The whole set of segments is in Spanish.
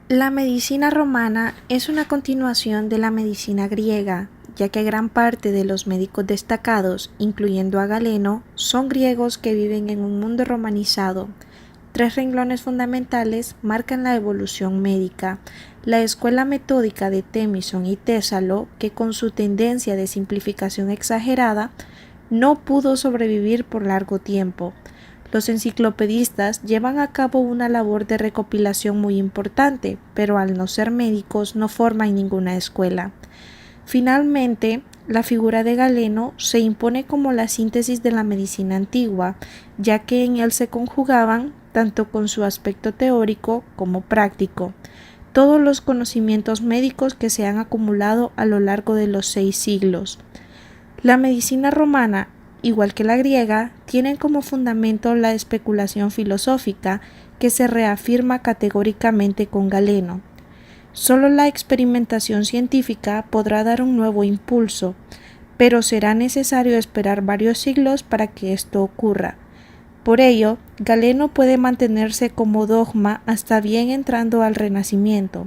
La medicina romana es una continuación de la medicina griega, ya que gran parte de los médicos destacados, incluyendo a Galeno, son griegos que viven en un mundo romanizado. Tres renglones fundamentales marcan la evolución médica: la escuela metódica de Temison y Tésalo, que con su tendencia de simplificación exagerada, no pudo sobrevivir por largo tiempo. Los enciclopedistas llevan a cabo una labor de recopilación muy importante, pero al no ser médicos no forman ninguna escuela. Finalmente, la figura de Galeno se impone como la síntesis de la medicina antigua, ya que en él se conjugaban, tanto con su aspecto teórico como práctico, todos los conocimientos médicos que se han acumulado a lo largo de los 6 siglos. La medicina romana, igual que la griega, tienen como fundamento la especulación filosófica, que se reafirma categóricamente con Galeno. Solo la experimentación científica podrá dar un nuevo impulso, pero será necesario esperar varios siglos para que esto ocurra. Por ello, Galeno puede mantenerse como dogma hasta bien entrando al Renacimiento,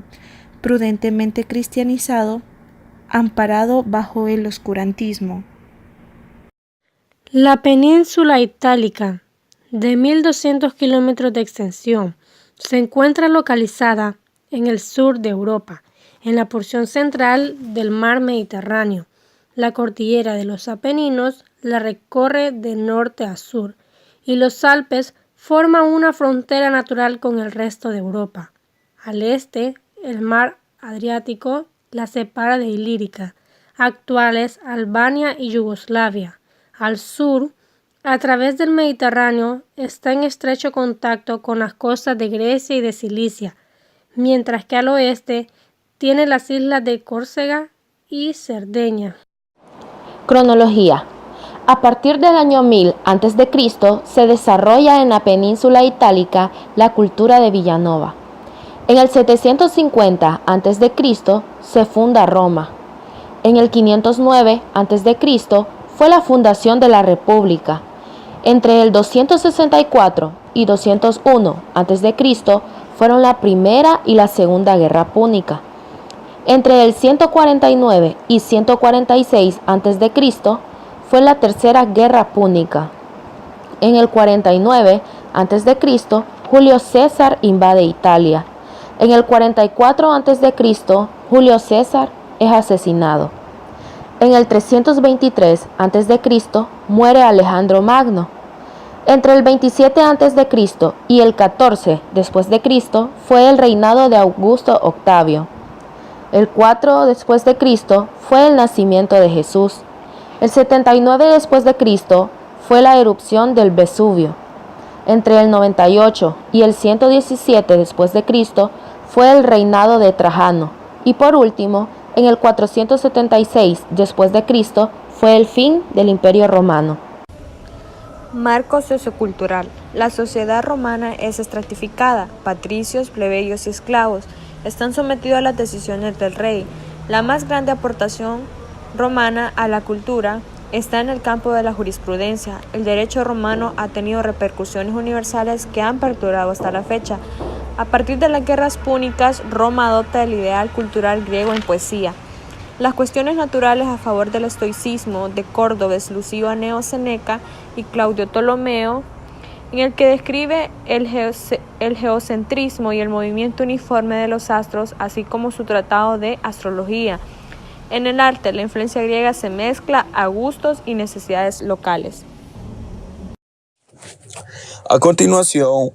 prudentemente cristianizado, amparado bajo el oscurantismo. La península itálica, de 1.200 kilómetros de extensión, se encuentra localizada en el sur de Europa, en la porción central del mar Mediterráneo. La cordillera de los Apeninos la recorre de norte a sur, y los Alpes forman una frontera natural con el resto de Europa. Al este, el mar Adriático la separa de Ilírica, actuales Albania y Yugoslavia. Al sur, a través del Mediterráneo, está en estrecho contacto con las costas de Grecia y de Cilicia, mientras que al oeste tiene las islas de Córcega y Cerdeña. Cronología. A partir del año 1000 a.C. se desarrolla en la península itálica la cultura de Villanova. En el 750 a.C. se funda Roma. En el 509 a.C. fue la fundación de la República. Entre el 264 y 201 a.C. fueron la Primera y la Segunda Guerra Púnica. Entre el 149 y 146 a.C. fue la Tercera Guerra Púnica. En el 49 a.C. Julio César invade Italia. En el 44 a.C. Julio César es asesinado. En el 323 a.C. muere Alejandro Magno. Entre el 27 a.C. y el 14 después de Cristo fue el reinado de Augusto Octavio. El 4 después de Cristo fue el nacimiento de Jesús. El 79 después de Cristo fue la erupción del Vesubio. Entre el 98 y el 117 después de Cristo fue el reinado de Trajano. Y por último, en el 476 después de Cristo fue el fin del Imperio Romano. Marco sociocultural. La sociedad romana es estratificada. Patricios, plebeyos y esclavos están sometidos a las decisiones del rey. La más grande aportación romana a la cultura está en el campo de la jurisprudencia. El derecho romano ha tenido repercusiones universales que han perdurado hasta la fecha. A partir de las guerras púnicas, Roma adopta el ideal cultural griego en poesía. Las cuestiones naturales a favor del estoicismo de Córdobes, Lucio Aneo Seneca y Claudio Ptolomeo, en el que describe el geocentrismo y el movimiento uniforme de los astros, así como su tratado de astrología. En el arte, la influencia griega se mezcla a gustos y necesidades locales. A continuación,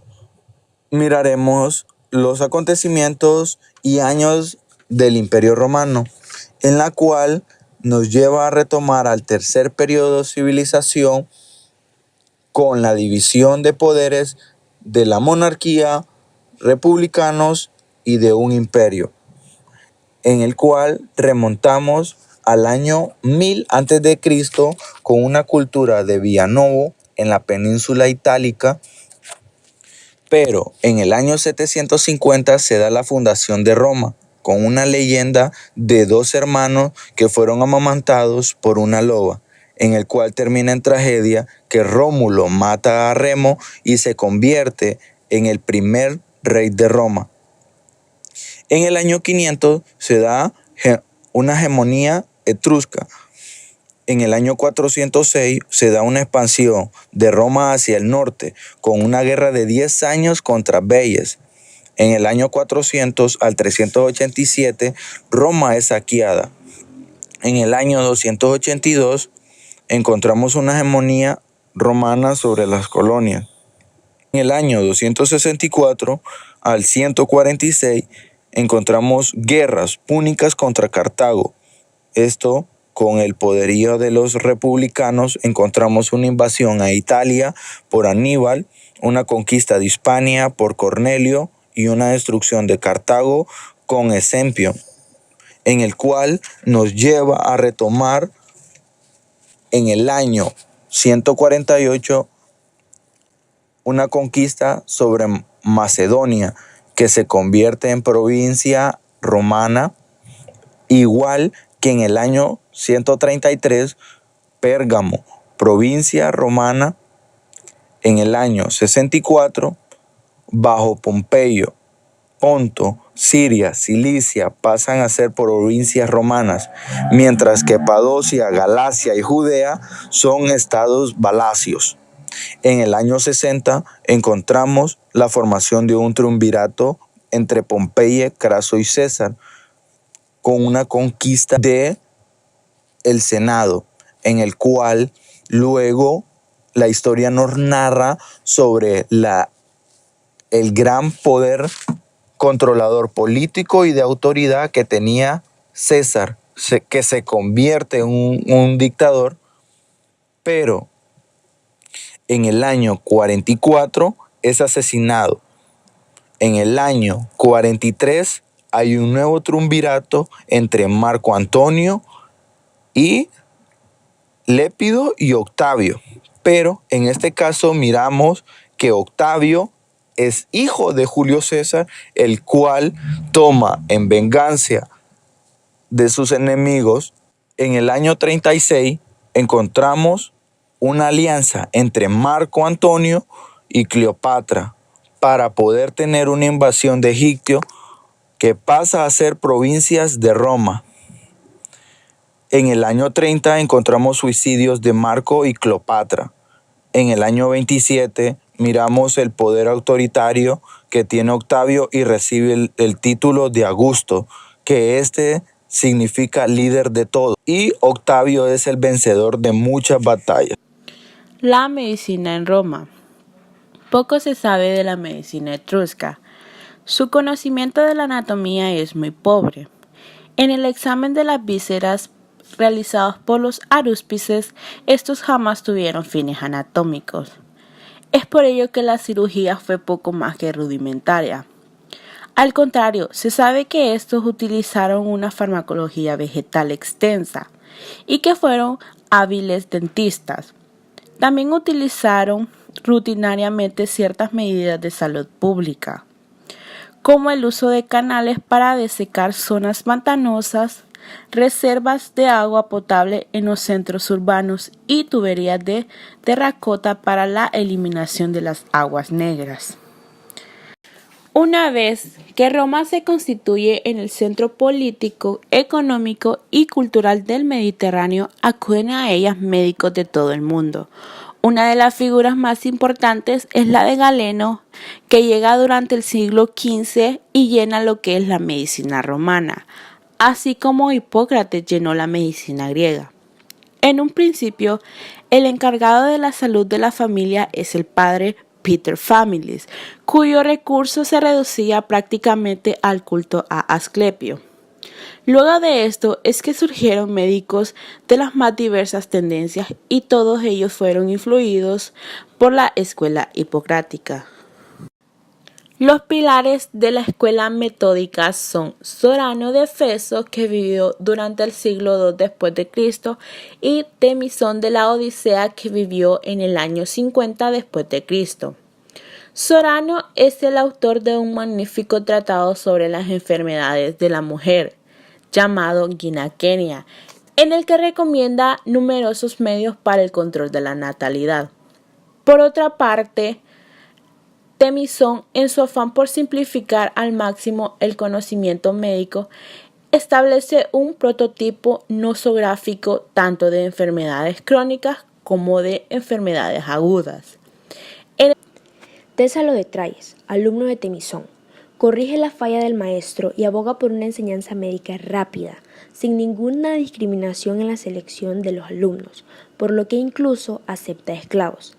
miraremos los acontecimientos y años del Imperio Romano, en la cual nos lleva a retomar al tercer periodo de civilización con la división de poderes de la monarquía, republicanos y de un imperio, en el cual remontamos al año 1000 a.C. con una cultura de Villanovo en la península itálica, pero en el año 750 se da la fundación de Roma, con una leyenda de dos hermanos que fueron amamantados por una loba, en el cual termina en tragedia que Rómulo mata a Remo y se convierte en el primer rey de Roma. En el año 500 se da una hegemonía etrusca. En el año 406 se da una expansión de Roma hacia el norte con una guerra de 10 años contra Veyes. En el año 400 al 387 Roma es saqueada. En el año 282 encontramos una hegemonía romana sobre las colonias. En el año 264 al 146 encontramos guerras púnicas contra Cartago. Esto, con el poderío de los republicanos, encontramos una invasión a Italia por Aníbal, una conquista de Hispania por Cornelio y una destrucción de Cartago con Esempio, en el cual nos lleva a retomar en el año 148 una conquista sobre Macedonia, que se convierte en provincia romana, igual que en el año 133 Pérgamo, provincia romana. En el año 64, bajo Pompeyo, Ponto, Siria, Cilicia pasan a ser provincias romanas, mientras que Padocia, Galacia y Judea son estados valacios. En el año 60 encontramos la formación de un triunvirato entre Pompeya, Craso y César, con una conquista de el Senado, en el cual luego la historia nos narra sobre el gran poder controlador político y de autoridad que tenía César, que se convierte en un dictador, pero en el año 44 es asesinado. En el año 43 hay un nuevo triunvirato entre Marco Antonio y Lépido y Octavio. Pero en este caso miramos que Octavio es hijo de Julio César, el cual toma en venganza de sus enemigos. En el año 36 encontramos una alianza entre Marco Antonio y Cleopatra para poder tener una invasión de Egipto que pasa a ser provincias de Roma. En el año 30 encontramos suicidios de Marco y Cleopatra. En el año 27 miramos el poder autoritario que tiene Octavio y recibe el título de Augusto, que significa líder de todo. Y Octavio es el vencedor de muchas batallas. La medicina en Roma. Poco se sabe de la medicina etrusca. Su conocimiento de la anatomía es muy pobre. En el examen de las vísceras realizados por los arúspices, estos jamás tuvieron fines anatómicos. Es por ello que la cirugía fue poco más que rudimentaria. Al contrario, se sabe que estos utilizaron una farmacología vegetal extensa y que fueron hábiles dentistas. También utilizaron rutinariamente ciertas medidas de salud pública, como el uso de canales para desecar zonas pantanosas, reservas de agua potable en los centros urbanos y tuberías de terracota para la eliminación de las aguas negras. Una vez que Roma se constituye en el centro político, económico y cultural del Mediterráneo, acuden a ellas médicos de todo el mundo. Una de las figuras más importantes es la de Galeno, que llega durante el siglo XV y llena lo que es la medicina romana, así como Hipócrates llenó la medicina griega. En un principio, el encargado de la salud de la familia es el padre Peter Familis, cuyo recurso se reducía prácticamente al culto a Asclepio. Luego de esto es que surgieron médicos de las más diversas tendencias y todos ellos fueron influidos por la escuela hipocrática. Los pilares de la escuela metódica son Sorano de Efeso, que vivió durante el siglo II después de Cristo, y Temisón de la Odisea, que vivió en el año 50 después de Cristo. Sorano es el autor de un magnífico tratado sobre las enfermedades de la mujer, llamado Ginaquenia, en el que recomienda numerosos medios para el control de la natalidad. Por otra parte, Temizón, en su afán por simplificar al máximo el conocimiento médico, establece un prototipo nosográfico tanto de enfermedades crónicas como de enfermedades agudas. Tésalo de Trayes, alumno de Temizón, corrige la falla del maestro y aboga por una enseñanza médica rápida, sin ninguna discriminación en la selección de los alumnos, por lo que incluso acepta esclavos.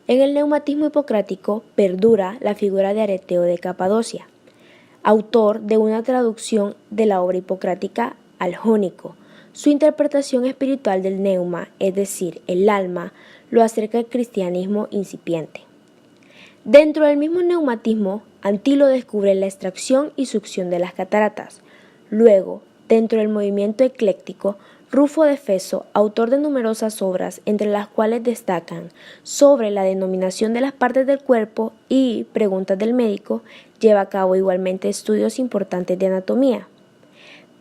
En el neumatismo hipocrático perdura la figura de Areteo de Capadocia, autor de una traducción de la obra hipocrática al jónico. Su interpretación espiritual del neuma, es decir, el alma, lo acerca al cristianismo incipiente. Dentro del mismo neumatismo, Antilo descubre la extracción y succión de las cataratas. Luego, dentro del movimiento ecléctico, Rufo de Feso, autor de numerosas obras, entre las cuales destacan sobre la denominación de las partes del cuerpo y preguntas del médico, lleva a cabo igualmente estudios importantes de anatomía.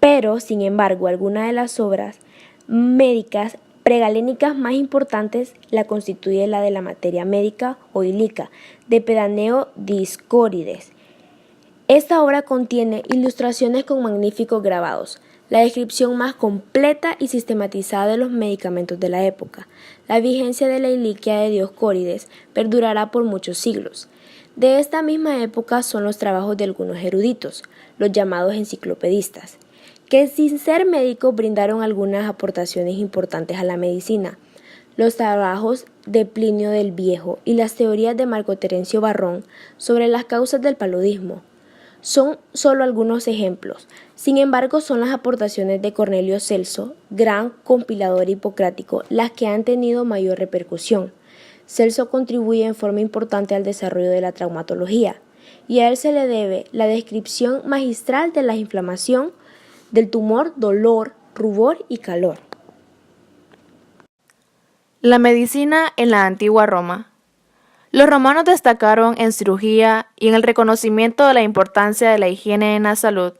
Pero, sin embargo, algunas de las obras médicas pregalénicas más importantes la constituye la de la materia médica o ilíca, de Pedaneo Discórides. Esta obra contiene ilustraciones con magníficos grabados, la descripción más completa y sistematizada de los medicamentos de la época. La vigencia de la Iliquia de Dioscórides perdurará por muchos siglos. De esta misma época son los trabajos de algunos eruditos, los llamados enciclopedistas, que sin ser médicos brindaron algunas aportaciones importantes a la medicina. Los trabajos de Plinio del Viejo y las teorías de Marco Terencio Varrón sobre las causas del paludismo son solo algunos ejemplos. Sin embargo, son las aportaciones de Cornelio Celso, gran compilador hipocrático, las que han tenido mayor repercusión. Celso contribuye en forma importante al desarrollo de la traumatología, y a él se le debe la descripción magistral de la inflamación, del tumor, dolor, rubor y calor. La medicina en la antigua Roma. Los romanos destacaron en cirugía y en el reconocimiento de la importancia de la higiene en la salud.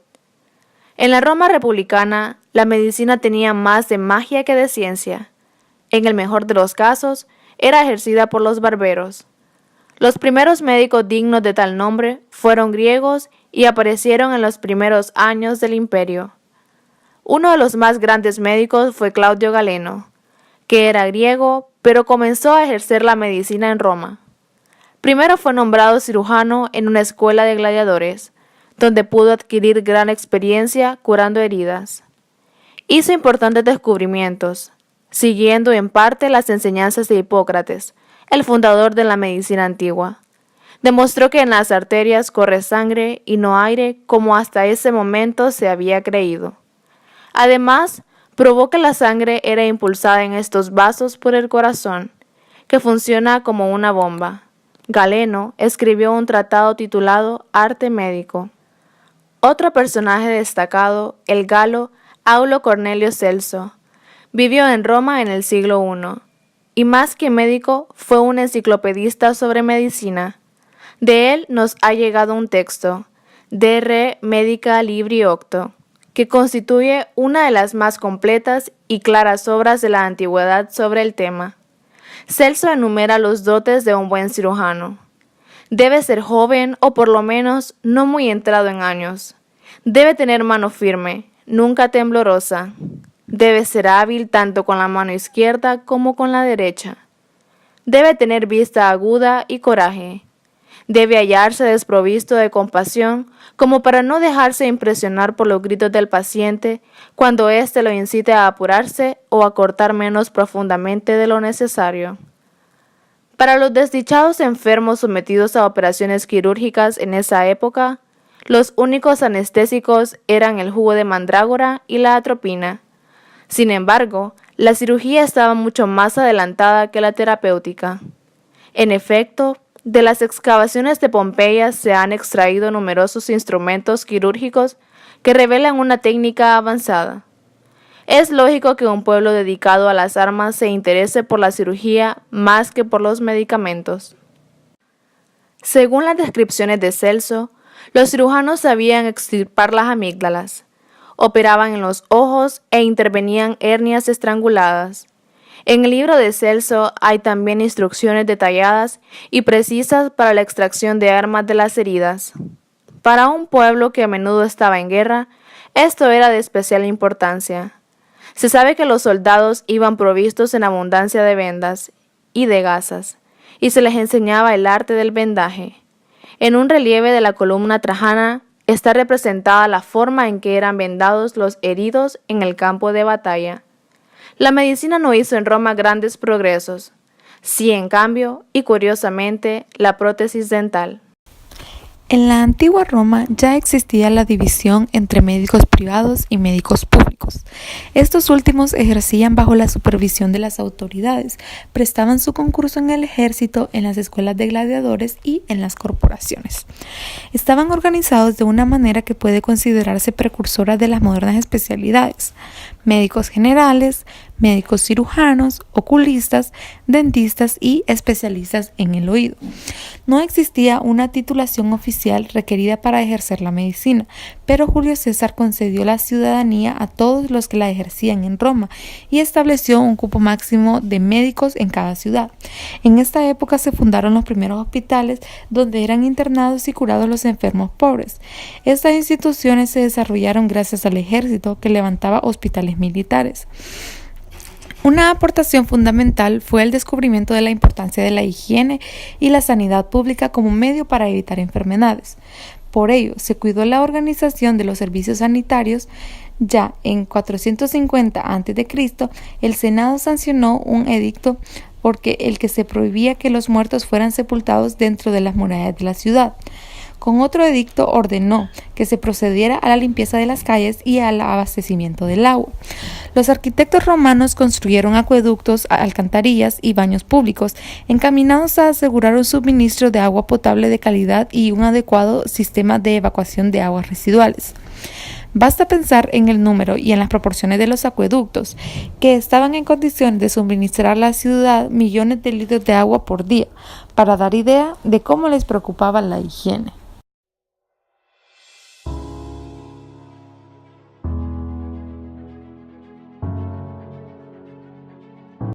En la Roma republicana, la medicina tenía más de magia que de ciencia. En el mejor de los casos, era ejercida por los barberos. Los primeros médicos dignos de tal nombre fueron griegos y aparecieron en los primeros años del imperio. Uno de los más grandes médicos fue Claudio Galeno, que era griego, pero comenzó a ejercer la medicina en Roma. Primero fue nombrado cirujano en una escuela de gladiadores, donde pudo adquirir gran experiencia curando heridas. Hizo importantes descubrimientos, siguiendo en parte las enseñanzas de Hipócrates, el fundador de la medicina antigua. Demostró que en las arterias corre sangre y no aire, como hasta ese momento se había creído. Además, probó que la sangre era impulsada en estos vasos por el corazón, que funciona como una bomba. Galeno escribió un tratado titulado Arte Médico. Otro personaje destacado, el galo Aulo Cornelio Celso, vivió en Roma en el siglo I, y más que médico, fue un enciclopedista sobre medicina. De él nos ha llegado un texto, De Re Medica Libri Octo, que constituye una de las más completas y claras obras de la antigüedad sobre el tema. Celso enumera los dotes de un buen cirujano. Debe ser joven o por lo menos no muy entrado en años. Debe tener mano firme, nunca temblorosa. Debe ser hábil tanto con la mano izquierda como con la derecha. Debe tener vista aguda y coraje. Debe hallarse desprovisto de compasión, como para no dejarse impresionar por los gritos del paciente cuando éste lo incite a apurarse o a cortar menos profundamente de lo necesario. Para los desdichados enfermos sometidos a operaciones quirúrgicas en esa época, los únicos anestésicos eran el jugo de mandrágora y la atropina. Sin embargo, la cirugía estaba mucho más adelantada que la terapéutica. En efecto, de las excavaciones de Pompeya se han extraído numerosos instrumentos quirúrgicos que revelan una técnica avanzada. Es lógico que un pueblo dedicado a las armas se interese por la cirugía más que por los medicamentos. Según las descripciones de Celso, los cirujanos sabían extirpar las amígdalas, operaban en los ojos e intervenían hernias estranguladas. En el libro de Celso hay también instrucciones detalladas y precisas para la extracción de armas de las heridas. Para un pueblo que a menudo estaba en guerra, esto era de especial importancia. Se sabe que los soldados iban provistos en abundancia de vendas y de gasas, y se les enseñaba el arte del vendaje. En un relieve de la columna trajana está representada la forma en que eran vendados los heridos en el campo de batalla. La medicina no hizo en Roma grandes progresos, sí en cambio, y curiosamente, la prótesis dental. En la antigua Roma ya existía la división entre médicos privados y médicos públicos. Estos últimos ejercían bajo la supervisión de las autoridades, prestaban su concurso en el ejército, en las escuelas de gladiadores y en las corporaciones. Estaban organizados de una manera que puede considerarse precursora de las modernas especialidades: médicos generales, médicos cirujanos, oculistas, dentistas y especialistas en el oído. No existía una titulación oficial requerida para ejercer la medicina, pero Julio César concedió la ciudadanía a todos los que la ejercían en Roma y estableció un cupo máximo de médicos en cada ciudad. En esta época se fundaron los primeros hospitales donde eran internados y curados los enfermos pobres. Estas instituciones se desarrollaron gracias al ejército, que levantaba hospitales militares. Una aportación fundamental fue el descubrimiento de la importancia de la higiene y la sanidad pública como medio para evitar enfermedades. Por ello, se cuidó la organización de los servicios sanitarios. Ya en 450 a.C., el Senado sancionó un edicto porque el que se prohibía que los muertos fueran sepultados dentro de las murallas de la ciudad. Con otro edicto ordenó que se procediera a la limpieza de las calles y al abastecimiento del agua. Los arquitectos romanos construyeron acueductos, alcantarillas y baños públicos, encaminados a asegurar un suministro de agua potable de calidad y un adecuado sistema de evacuación de aguas residuales. Basta pensar en el número y en las proporciones de los acueductos, que estaban en condiciones de suministrar a la ciudad millones de litros de agua por día, para dar idea de cómo les preocupaba la higiene.